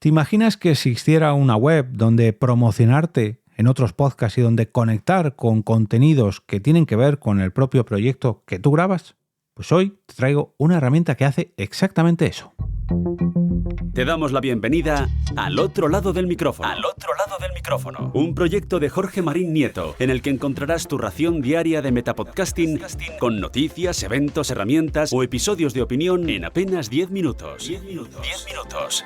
¿Te imaginas que existiera una web donde promocionarte en otros podcasts y donde conectar con contenidos que tienen que ver con el propio proyecto que tú grabas? Pues hoy te traigo una herramienta que hace exactamente eso. Te damos la bienvenida Al Otro Lado del Micrófono. Al Otro Lado del Micrófono. Un proyecto de Jorge Marín Nieto, en el que encontrarás tu ración diaria de metapodcasting con noticias, eventos, herramientas o episodios de opinión en apenas 10 minutos. 10 minutos.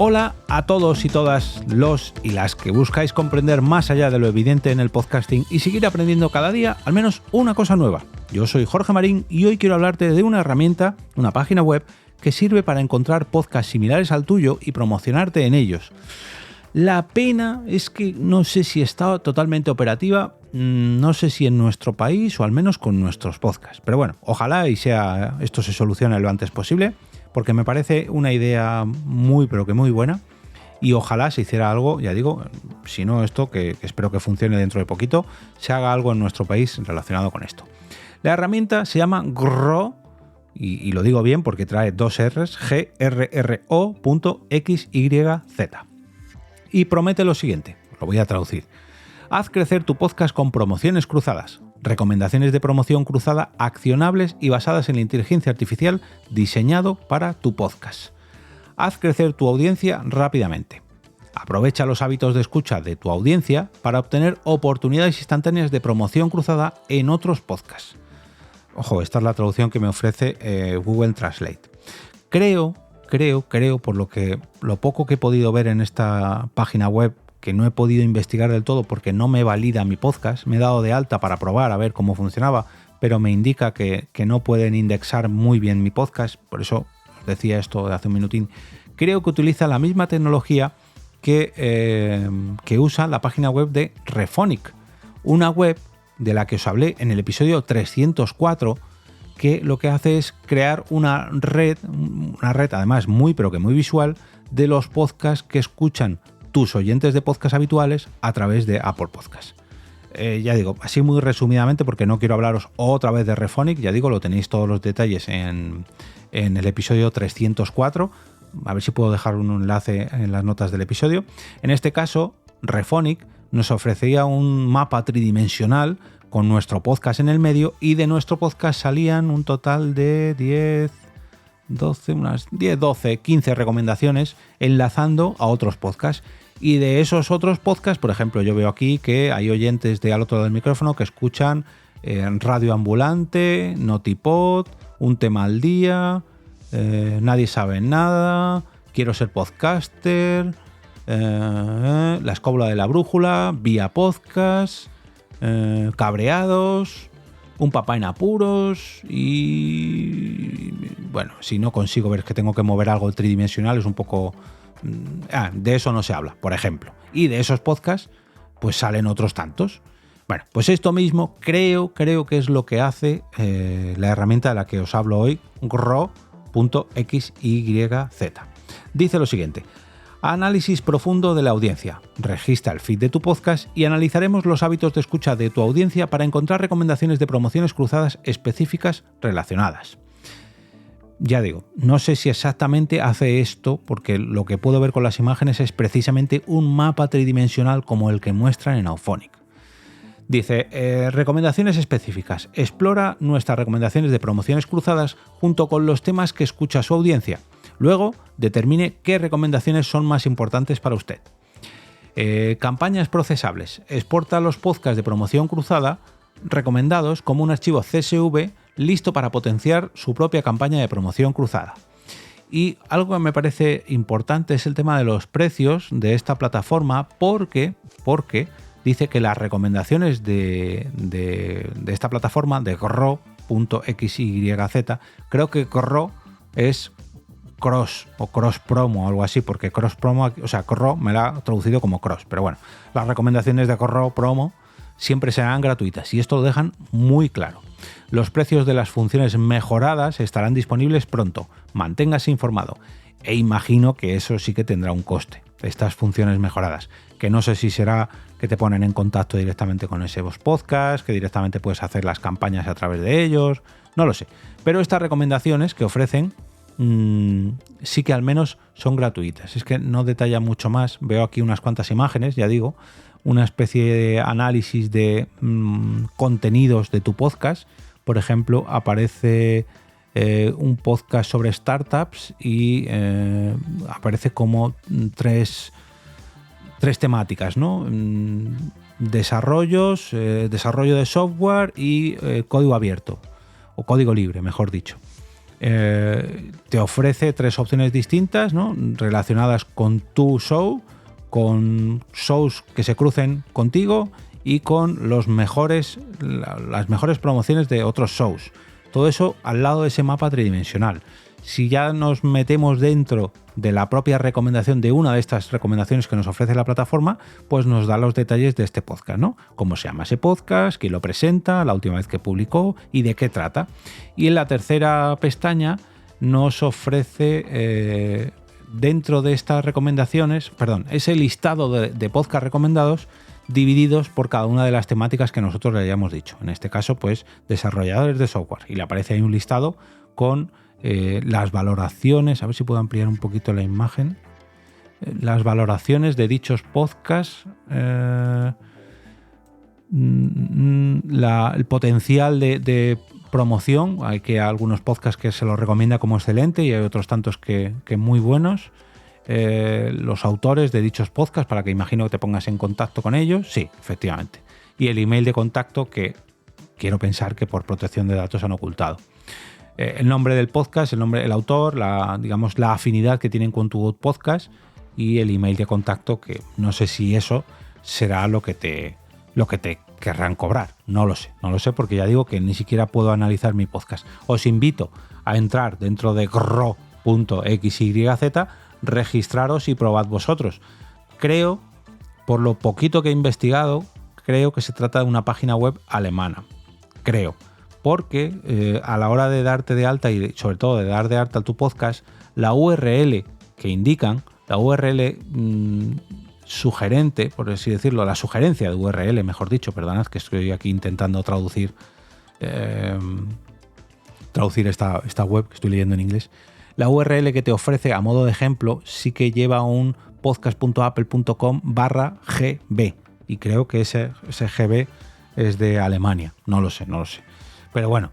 Hola a todos y todas los y las que buscáis comprender más allá de lo evidente en el podcasting y seguir aprendiendo cada día al menos una cosa nueva. Yo soy Jorge Marín y hoy quiero hablarte de una herramienta, una página web que sirve para encontrar podcasts similares al tuyo y promocionarte en ellos. La pena es que no sé si está totalmente operativa, no sé si en nuestro país o al menos con nuestros podcasts. Pero bueno, ojalá y esto se solucione lo antes posible, porque me parece una idea muy pero que muy buena y ojalá se hiciera algo, ya digo, si no esto, que espero que funcione dentro de poquito, se haga algo en nuestro país relacionado con esto. La herramienta se llama Grrrro, y lo digo bien porque trae dos R's, grrro.xyz. Y promete lo siguiente, lo voy a traducir. Haz crecer tu podcast con promociones cruzadas. Recomendaciones de promoción cruzada accionables y basadas en la inteligencia artificial diseñado para tu podcast. Haz crecer tu audiencia rápidamente. Aprovecha los hábitos de escucha de tu audiencia para obtener oportunidades instantáneas de promoción cruzada en otros podcasts. Ojo, esta es la traducción que me ofrece Google Translate. Creo, por lo poco que he podido ver en esta página web, que no he podido investigar del todo porque no me valida mi podcast, me he dado de alta para probar a ver cómo funcionaba, pero me indica que no pueden indexar muy bien mi podcast, por eso os decía esto de hace un minutín. Creo que utiliza la misma tecnología que usa la página web de Rephonic, una web de la que os hablé en el episodio 304, que lo que hace es crear una red además muy pero que muy visual de los podcasts que escuchan tus oyentes de podcast habituales a través de Apple Podcasts. Ya digo, así muy resumidamente, porque no quiero hablaros otra vez de Rephonic, ya digo, lo tenéis todos los detalles en el episodio 304, a ver si puedo dejar un enlace en las notas del episodio. En este caso, Rephonic nos ofrecía un mapa tridimensional con nuestro podcast en el medio y de nuestro podcast salían un total de 15 recomendaciones enlazando a otros podcasts. Y de esos otros podcasts, por ejemplo, yo veo aquí que hay oyentes de Al Otro Lado del Micrófono que escuchan Radio Ambulante, Notipod, Un Tema al Día, Nadie Sabe Nada, Quiero Ser Podcaster, La Escóbula de la Brújula, Vía Podcast, Cabreados, Un Papá en Apuros y bueno, si no consigo ver que tengo que mover algo tridimensional es un poco... de eso no se habla, por ejemplo. Y de esos podcasts pues salen otros tantos. Bueno, pues esto mismo creo que es lo que hace la herramienta de la que os hablo hoy, grrro.xyz. Dice lo siguiente: análisis profundo de la audiencia. Registra el feed de tu podcast y analizaremos los hábitos de escucha de tu audiencia para encontrar recomendaciones de promociones cruzadas específicas relacionadas. Ya digo, no sé si exactamente hace esto, porque lo que puedo ver con las imágenes es precisamente un mapa tridimensional como el que muestran en Auphonic. Dice, recomendaciones específicas. Explora nuestras recomendaciones de promociones cruzadas junto con los temas que escucha su audiencia. Luego, determine qué recomendaciones son más importantes para usted. Campañas procesables. Exporta los podcasts de promoción cruzada recomendados como un archivo CSV listo para potenciar su propia campaña de promoción cruzada. Y algo que me parece importante es el tema de los precios de esta plataforma, porque dice que las recomendaciones de esta plataforma, de grrro.xyz, creo que Grrro es cross o cross promo o algo así, porque cross promo, o sea, Grrro me la ha traducido como cross, pero bueno, las recomendaciones de Grrro promo siempre serán gratuitas y esto lo dejan muy claro. Los precios de las funciones mejoradas estarán disponibles pronto. Manténgase informado. E imagino que eso sí que tendrá un coste, estas funciones mejoradas. Que no sé si será que te ponen en contacto directamente con ese podcast, que directamente puedes hacer las campañas a través de ellos. no lo sé. Pero estas recomendaciones que ofrecen sí que al menos son gratuitas. Es que no detalla mucho más. Veo aquí unas cuantas imágenes, ya digo, una especie de análisis de contenidos de tu podcast. Por ejemplo, aparece un podcast sobre startups y aparece como tres temáticas, ¿no? Desarrollo de software y código abierto, o código libre, mejor dicho. Te ofrece 3 opciones distintas, ¿no? Relacionadas con tu show, con shows que se crucen contigo y con las mejores promociones de otros shows. Todo eso al lado de ese mapa tridimensional. Si ya nos metemos dentro de la propia recomendación de una de estas recomendaciones que nos ofrece la plataforma, pues nos da los detalles de este podcast, ¿no? Cómo se llama ese podcast, quién lo presenta, la última vez que publicó y de qué trata. Y en la tercera pestaña nos ofrece dentro de estas recomendaciones, ese listado de podcast recomendados divididos por cada una de las temáticas que nosotros le hayamos dicho. En este caso, pues desarrolladores de software. Y le aparece ahí un listado con las valoraciones, a ver si puedo ampliar un poquito la imagen, las valoraciones de dichos podcasts, el potencial de promoción. Hay algunos podcasts que se los recomienda como excelente y hay otros tantos que muy buenos. Los autores de dichos podcasts, para que imagino que te pongas en contacto con ellos, sí, efectivamente. Y el email de contacto, que quiero pensar que por protección de datos han ocultado. El nombre del podcast, el nombre del autor, la afinidad que tienen con tu podcast y el email de contacto, que no sé si eso será lo que te querrán cobrar. No lo sé porque ya digo que ni siquiera puedo analizar mi podcast. Os invito a entrar dentro de gro.xyz, registraros y probad vosotros. Creo, por lo poquito que he investigado, creo que se trata de una página web alemana. Creo. Porque a la hora de darte de alta y sobre todo de dar de alta tu podcast, la URL que indican, la URL sugerente, por así decirlo, la sugerencia de URL, mejor dicho, perdonad que estoy aquí intentando traducir esta web que estoy leyendo en inglés. La URL que te ofrece a modo de ejemplo sí que lleva un podcast.apple.com/gb y creo que ese gb es de Alemania, no lo sé. Pero bueno,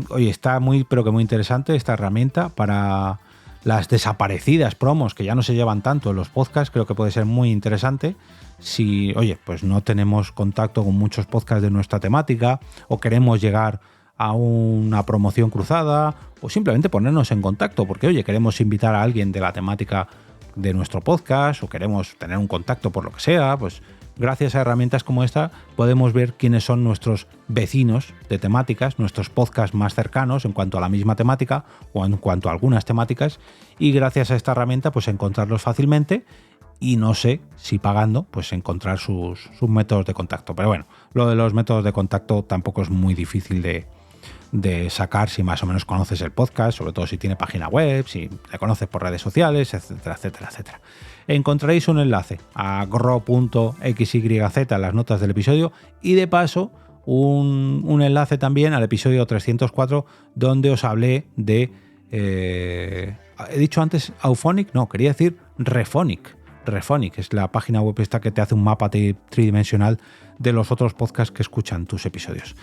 oye, está muy interesante esta herramienta para las desaparecidas promos que ya no se llevan tanto en los podcasts. Creo que puede ser muy interesante si, oye, pues no tenemos contacto con muchos podcasts de nuestra temática o queremos llegar a una promoción cruzada o simplemente ponernos en contacto porque, oye, queremos invitar a alguien de la temática de nuestro podcast o queremos tener un contacto por lo que sea, pues gracias a herramientas como esta podemos ver quiénes son nuestros vecinos de temáticas, nuestros podcasts más cercanos en cuanto a la misma temática o en cuanto a algunas temáticas, y gracias a esta herramienta pues encontrarlos fácilmente y no sé si pagando pues encontrar sus métodos de contacto. Pero bueno, lo de los métodos de contacto tampoco es muy difícil de sacar si más o menos conoces el podcast, sobre todo si tiene página web, si le conoces por redes sociales, etcétera. Encontraréis un enlace a gro.xyz en las notas del episodio y de paso un enlace también al episodio 304 donde os hablé de he dicho antes Auphonic, no, quería decir Rephonic. Rephonic es la página web esta que te hace un mapa tridimensional de los otros podcasts que escuchan tus episodios.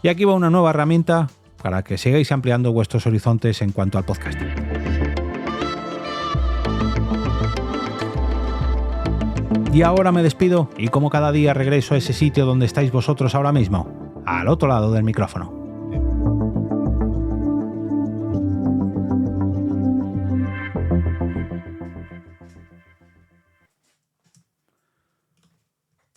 Y aquí va una nueva herramienta para que sigáis ampliando vuestros horizontes en cuanto al podcasting. Y ahora me despido y como cada día regreso a ese sitio donde estáis vosotros ahora mismo, al otro lado del micrófono.